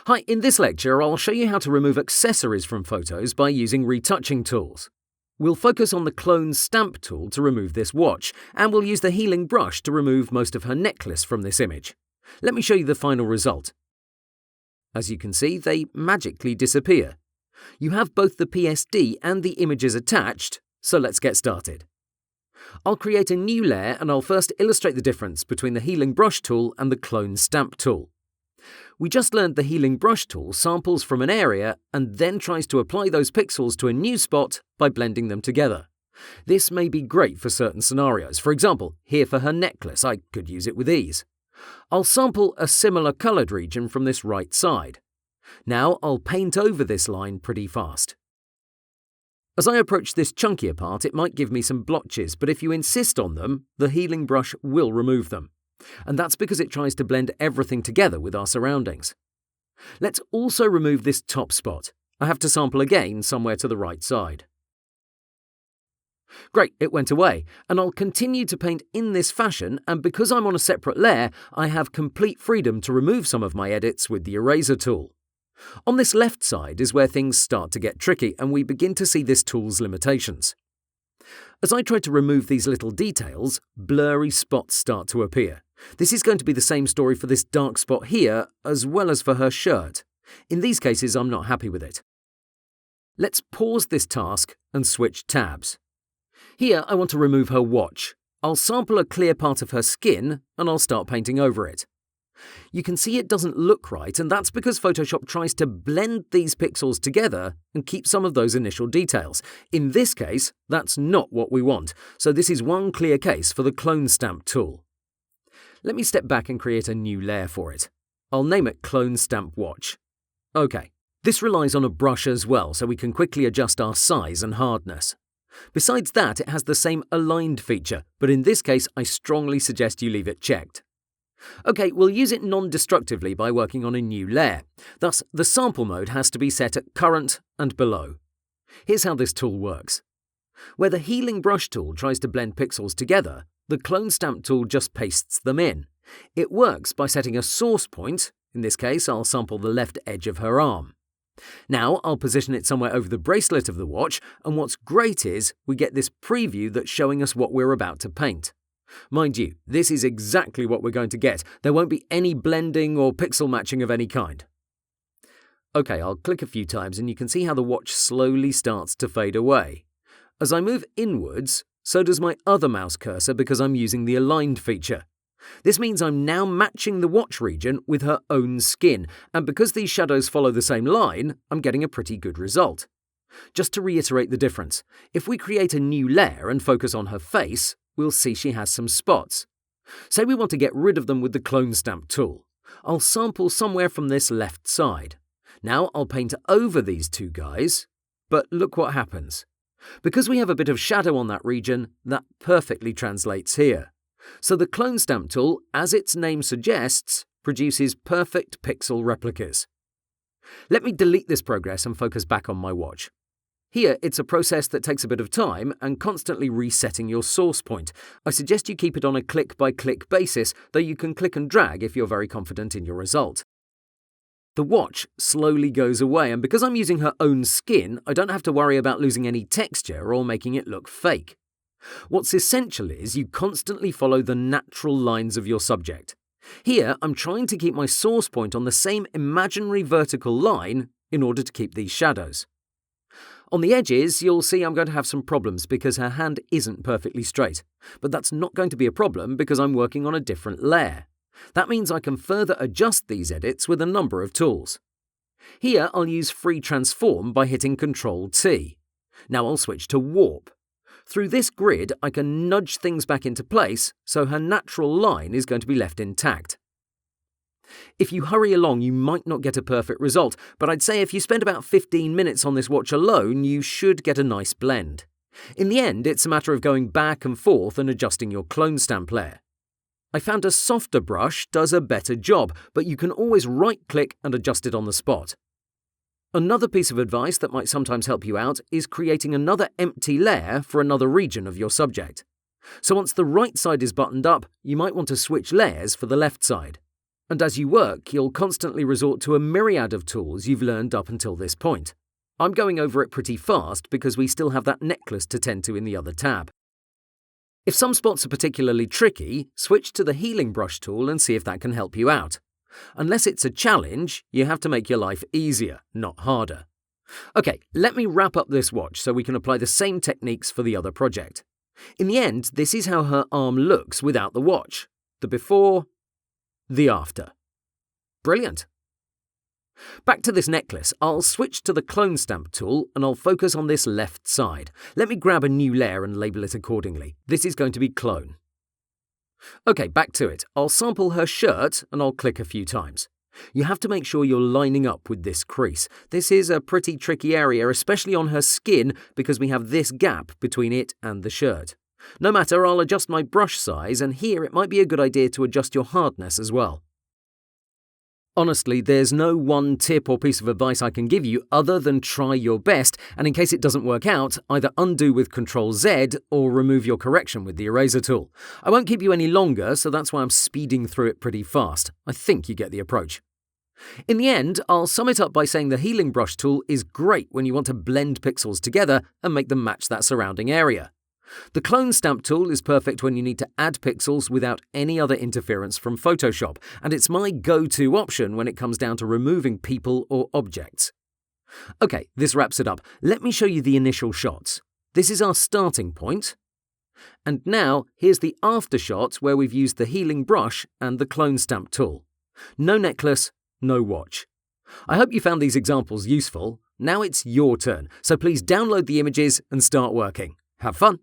Hi, in this lecture I'll show you how to remove accessories from photos by using retouching tools. We'll focus on the clone stamp tool to remove this watch, and we'll use the healing brush to remove most of her necklace from this image. Let me show you the final result. As you can see, they magically disappear. You have both the PSD and the images attached, so let's get started. I'll create a new layer and I'll first illustrate the difference between the healing brush tool and the clone stamp tool. We just learned the healing brush tool samples from an area and then tries to apply those pixels to a new spot by blending them together. This may be great for certain scenarios. For example, here for her necklace, I could use it with ease. I'll sample a similar coloured region from this right side. Now I'll paint over this line pretty fast. As I approach this chunkier part, it might give me some blotches, but if you insist on them, the healing brush will remove them. And that's because it tries to blend everything together with our surroundings. Let's also remove this top spot. I have to sample again somewhere to the right side. Great, it went away, and I'll continue to paint in this fashion, and because I'm on a separate layer, I have complete freedom to remove some of my edits with the eraser tool. On this left side is where things start to get tricky, and we begin to see this tool's limitations. As I try to remove these little details, blurry spots start to appear. This is going to be the same story for this dark spot here, as well as for her shirt. In these cases, I'm not happy with it. Let's pause this task and switch tabs. Here, I want to remove her watch. I'll sample a clear part of her skin, and I'll start painting over it. You can see it doesn't look right, and that's because Photoshop tries to blend these pixels together and keep some of those initial details. In this case, that's not what we want, so this is one clear case for the clone stamp tool. Let me step back and create a new layer for it. I'll name it Clone Stamp Watch. OK, this relies on a brush as well, so we can quickly adjust our size and hardness. Besides that, it has the same aligned feature, but in this case, I strongly suggest you leave it checked. OK, we'll use it non-destructively by working on a new layer. Thus, the sample mode has to be set at current and below. Here's how this tool works. Where the healing brush tool tries to blend pixels together, the clone stamp tool just pastes them in. It works by setting a source point. In this case, I'll sample the left edge of her arm. Now I'll position it somewhere over the bracelet of the watch, and what's great is we get this preview that's showing us what we're about to paint. Mind you, this is exactly what we're going to get. There won't be any blending or pixel matching of any kind. OK, I'll click a few times and you can see how the watch slowly starts to fade away. As I move inwards, so does my other mouse cursor because I'm using the aligned feature. This means I'm now matching the watch region with her own skin, and because these shadows follow the same line, I'm getting a pretty good result. Just to reiterate the difference, if we create a new layer and focus on her face, we'll see she has some spots. Say we want to get rid of them with the clone stamp tool. I'll sample somewhere from this left side. Now I'll paint over these two guys, but look what happens. Because we have a bit of shadow on that region, that perfectly translates here. So the clone stamp tool, as its name suggests, produces perfect pixel replicas. Let me delete this progress and focus back on my watch. Here, it's a process that takes a bit of time and constantly resetting your source point. I suggest you keep it on a click-by-click basis, though you can click and drag if you're very confident in your result. The watch slowly goes away, and because I'm using her own skin, I don't have to worry about losing any texture or making it look fake. What's essential is you constantly follow the natural lines of your subject. Here, I'm trying to keep my source point on the same imaginary vertical line in order to keep these shadows. On the edges, you'll see I'm going to have some problems because her hand isn't perfectly straight, but that's not going to be a problem because I'm working on a different layer. That means I can further adjust these edits with a number of tools. Here, I'll use Free Transform by hitting Ctrl-T. Now I'll switch to Warp. Through this grid, I can nudge things back into place, so her natural line is going to be left intact. If you hurry along, you might not get a perfect result, but I'd say if you spend about 15 minutes on this watch alone, you should get a nice blend. In the end, it's a matter of going back and forth and adjusting your clone stamp layer. I found a softer brush does a better job, but you can always right-click and adjust it on the spot. Another piece of advice that might sometimes help you out is creating another empty layer for another region of your subject. So once the right side is buttoned up, you might want to switch layers for the left side. And as you work, you'll constantly resort to a myriad of tools you've learned up until this point. I'm going over it pretty fast because we still have that necklace to tend to in the other tab. If some spots are particularly tricky, switch to the healing brush tool and see if that can help you out. Unless it's a challenge, you have to make your life easier, not harder. Okay, let me wrap up this watch so we can apply the same techniques for the other project. In the end, this is how her arm looks without the watch. The before, the after. Brilliant. Back to this necklace, I'll switch to the clone stamp tool and I'll focus on this left side. Let me grab a new layer and label it accordingly. This is going to be clone. Okay, back to it. I'll sample her shirt and I'll click a few times. You have to make sure you're lining up with this crease. This is a pretty tricky area, especially on her skin, because we have this gap between it and the shirt. No matter, I'll adjust my brush size, and here it might be a good idea to adjust your hardness as well. Honestly, there's no one tip or piece of advice I can give you other than try your best, and in case it doesn't work out, either undo with Ctrl-Z or remove your correction with the eraser tool. I won't keep you any longer, so that's why I'm speeding through it pretty fast. I think you get the approach. In the end, I'll sum it up by saying the healing brush tool is great when you want to blend pixels together and make them match that surrounding area. The clone stamp tool is perfect when you need to add pixels without any other interference from Photoshop, and it's my go-to option when it comes down to removing people or objects. Okay, this wraps it up. Let me show you the initial shots. This is our starting point. And now, here's the after shot where we've used the healing brush and the clone stamp tool. No necklace, no watch. I hope you found these examples useful. Now it's your turn, so please download the images and start working. Have fun!